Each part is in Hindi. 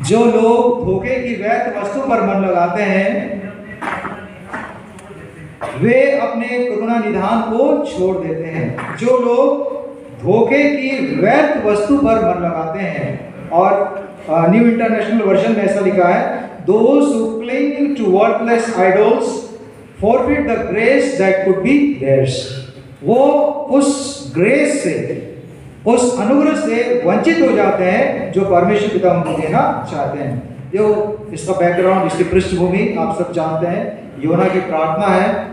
जो लोग धोखे की व्यर्थ वस्तु पर मन लगाते हैं वे अपने करुणा निधान को छोड़ देते हैं। जो लोग धोखे की व्यर्थ वस्तु पर मन लगाते हैं, और न्यू इंटरनेशनल वर्जन में ऐसा लिखा है, those who cling to worthless idols forfeit the grace that could be theirs। वो उस ग्रेस से, उस अनुग्रह से वंचित हो जाते हैं जो परमेश्वर पिता उनको देना चाहते हैं। जो इसका बैकग्राउंड, इसकी पृष्ठभूमि आप सब जानते हैं। योना की प्रार्थना है,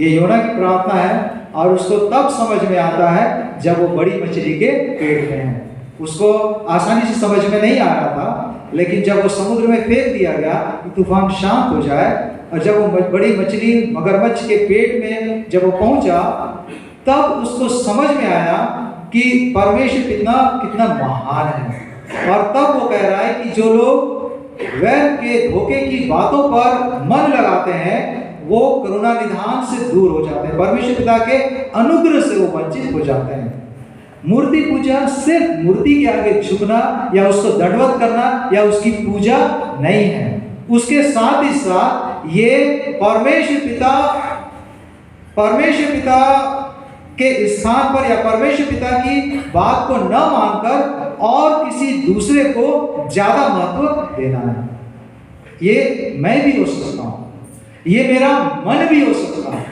ये योना की प्रार्थना है, और उसको तब समझ में आता है जब वो बड़ी मछली के पेट में है। उसको आसानी से समझ में नहीं आ रहा था, लेकिन जब वो समुद्र में फेंक दिया गया कि तूफान शांत हो जाए, और जब वो बड़ी मछली मगरमच्छ के पेट में जब वो पहुंचा, तब उसको समझ में आया कि परमेश्वर कितना महान है। और तब वो कह रहा है कि जो लोग वैर के धोखे की बातों पर मन लगाते हैं वो करुणा निधान से दूर हो जाते हैं, परमेश्वर पिता के अनुग्रह से वो वंचित हो जाते हैं। मूर्ति पूजा सिर्फ मूर्ति के आगे झुकना या उसको दंडवत करना या उसकी पूजा नहीं है, उसके साथ ही साथ ये परमेश्वर पिता के स्थान पर या परमेश्वर पिता की बात को न मानकर और किसी दूसरे को ज्यादा महत्व देना है। ये मैं भी हो सकता हूं, ये मेरा मन भी हो सकता है।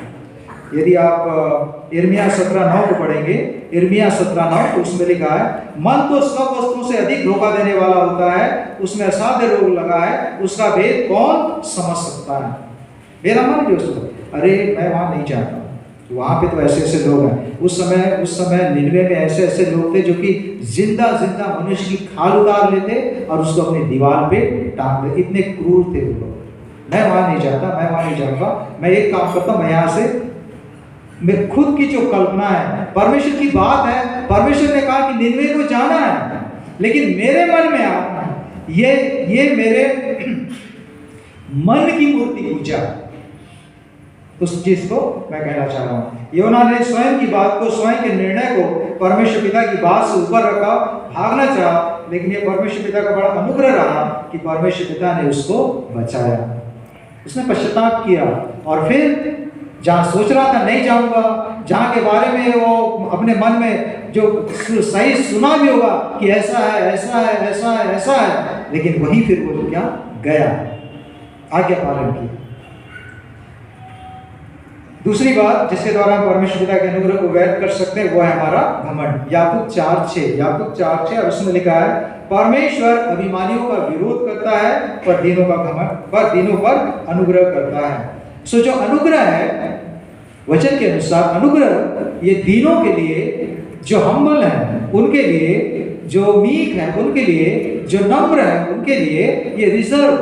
यदि आप यिर्मयाह 17:9 को पढ़ेंगे, यिर्मयाह 17:9, तो उसमें लिखा है, मन तो सब वस्तुओं से अधिक धोखा देने वाला होता है, उसमें असाध्य रोग लगा है, उसका भेद कौन समझ सकता है। मेरा मन भी हो सकता है, अरे मैं वहां नहीं जाता, वहां पे तो ऐसे ऐसे लोग हैं। उस समय निनवे में ऐसे ऐसे लोग थे जो कि जिंदा मनुष्य की खाल उतार लेते और उसको अपनी दीवार पे टांग देते। इतने क्रूर थे वो लोग। मैं वहां नहीं जाता, मैं वहां नहीं जाऊंगा। मैं एक काम करता हूं, मैं यहाँ से, मैं खुद की जो कल्पना है, परमेश्वर की बात है, परमेश्वर ने कहा कि निनवे को जाना है, लेकिन मेरे मन में आ ये मेरे मन की मूर्ति पूजा, उस चीज को मैं कहना चाह रहा हूं। योना ने स्वयं की बात को, स्वयं के निर्णय को परमेश्वर पिता की बात से ऊपर रखा, भागना चाहा, लेकिन ये परमेश्वर पिता का बड़ा अनुग्रह रहा कि परमेश्वर पिता ने उसको बचाया। उसने पश्चाताप किया और फिर जहां सोच रहा था नहीं जाऊंगा, जहां के बारे में वो अपने मन में जो सही सुना भी होगा कि ऐसा है, ऐसा है, ऐसा है, ऐसा है, लेकिन वहीं फिर वो क्या गया, आज्ञा पालन की। दूसरी बात जिसके द्वारा हम परमेश्वर पिता के अनुग्रह को व्यर्थ कर सकते हैं वो है हमारा घमंड। याकूब 4:6 और उसमें लिखा है, परमेश्वर अभिमानियों का विरोध करता है पर दीनों पर अनुग्रह करता है। सो जो अनुग्रह है, वचन के अनुसार अनुग्रह ये दीनों के लिए, जो हम्बल है उनके लिए, जो मीक है उनके लिए, जो नम्र है उनके लिए, ये रिजर्व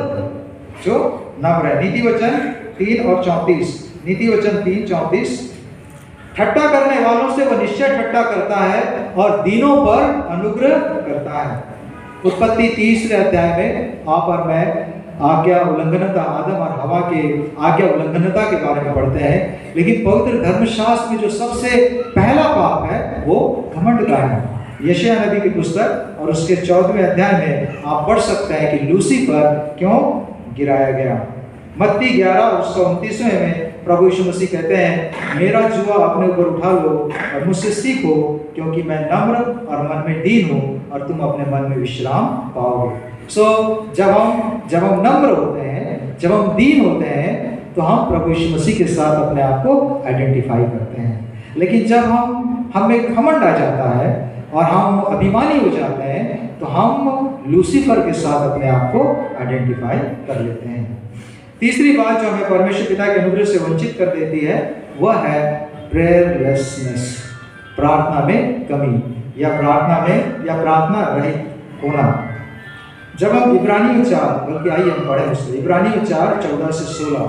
जो नम्र है। नीति वचन 3:34, नीति वचन 3:34, ठट्टा करने वालों से वह निश्चय ठट्टा करता है और दीनों पर अनुग्रह करता है। उत्पत्ति 30 अध्याय में आप और मैं आज्ञा उल्लंघनता, आदम और हवा के आज्ञा उल्लंघनता के बारे में पढ़ते हैं, लेकिन पवित्र धर्मशास्त्र में जो सबसे पहला पाप है वो घमंड का है। यशायाह नबी की पुस्तक और उसके 14वें अध्याय में आप पढ़ सकते हैं कि लूसीफर क्यों गिराया गया। मत्ती 11:29 में प्रभु यीशु मसीह कहते हैं, मेरा जुआ अपने ऊपर उठा लो और मुझसे सीखो, क्योंकि मैं नम्र और मन में दीन हूँ और तुम अपने मन में विश्राम पाओगे। जब हम नम्र होते हैं, जब हम दीन होते हैं, तो हम प्रभु यीशु मसीह के साथ अपने आप को आइडेंटिफाई करते हैं। लेकिन जब हमें घमंड आ जाता है और हम अभिमानी हो जाते हैं, तो हम लूसीफर के साथ अपने आप को आइडेंटिफाई कर लेते हैं। तीसरी बात जो हमें परमेश्वर पिता के अनुग्रह से वंचित कर देती है वह है प्रेयरलेसनेस, प्रार्थना में कमी या प्रार्थना रहित होना। जब हम इब्रानियों 4, बल्कि आइए हम पढ़ें उसको, इब्रानियों 4:14-16,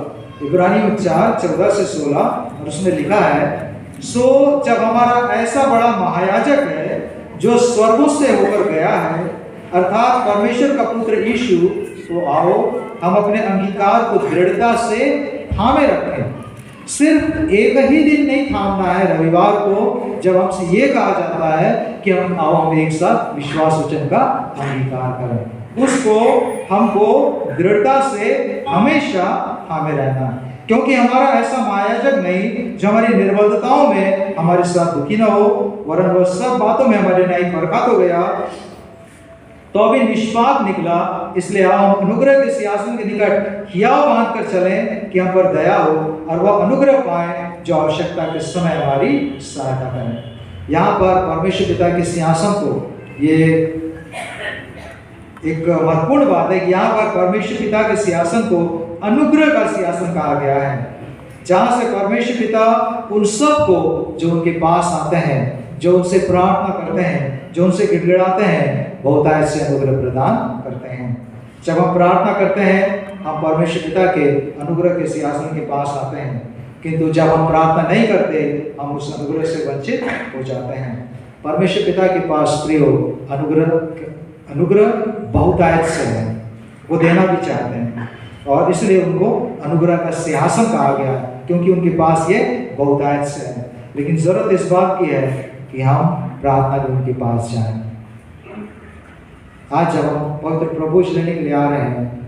और उसमें लिखा है, सो जब हमारा ऐसा बड़ा महायाजक है जो स्वर्गों से होकर गया है, अर्थात परमेश्वर का पुत्र यीशु, तो आओ हम अपने अंगीकार को दृढ़ता से थामे रखें। सिर्फ एक ही दिन नहीं थामना है, रविवार को जब हमसे ये कहा जाता है कि हम एक साथ विश्वास वचन का अंगीकार करें, उसको हमको दृढ़ता से हमेशा थामे रहना है। क्योंकि हमारा ऐसा महायाजक नहीं जो हमारी निर्बलताओं में हमारे साथ दुखी ना हो, वरन वह सब बातों में हमारे न्याय परखा तो गया तो अभी निष्पाप निकला। इसलिए हम अनुग्रह के सिंहासन के निकट हियाव बांध कर चलें कि हम पर दया हो और वह अनुग्रह पाए जो आवश्यकता के समय हमारी सहायता करें। यहाँ पर परमेश्वर पिता के सिंहासन को, ये एक महत्वपूर्ण बात है कि यहाँ पर परमेश्वर पिता के सिंहासन को अनुग्रह का सिंहासन कहा गया है, जहाँ से परमेश्वर पिता उन सब को जो उनके पास आते हैं, जो उनसे प्रार्थना करते हैं, जो उनसे गिड़गिड़ाते हैं, बहुतायत से अनुग्रह प्रदान करते हैं। जब हम प्रार्थना करते हैं हम परमेश्वर पिता के अनुग्रह के सिंहासन के पास आते हैं, किंतु जब हम प्रार्थना नहीं करते हम उस अनुग्रह से वंचित हो जाते हैं। परमेश्वर पिता के पास प्रियो अनुग्रह बहुतायत से है, वो देना भी चाहते हैं और इसलिए उनको अनुग्रह का सिंहासन कहा गया, क्योंकि उनके पास ये बहुतायत से है। लेकिन जरूरत इस बात की है कि हम प्रार्थना में उनके पास जाएं। आज जब हम पवित्र प्रभु लेने के लिए आ रहे हैं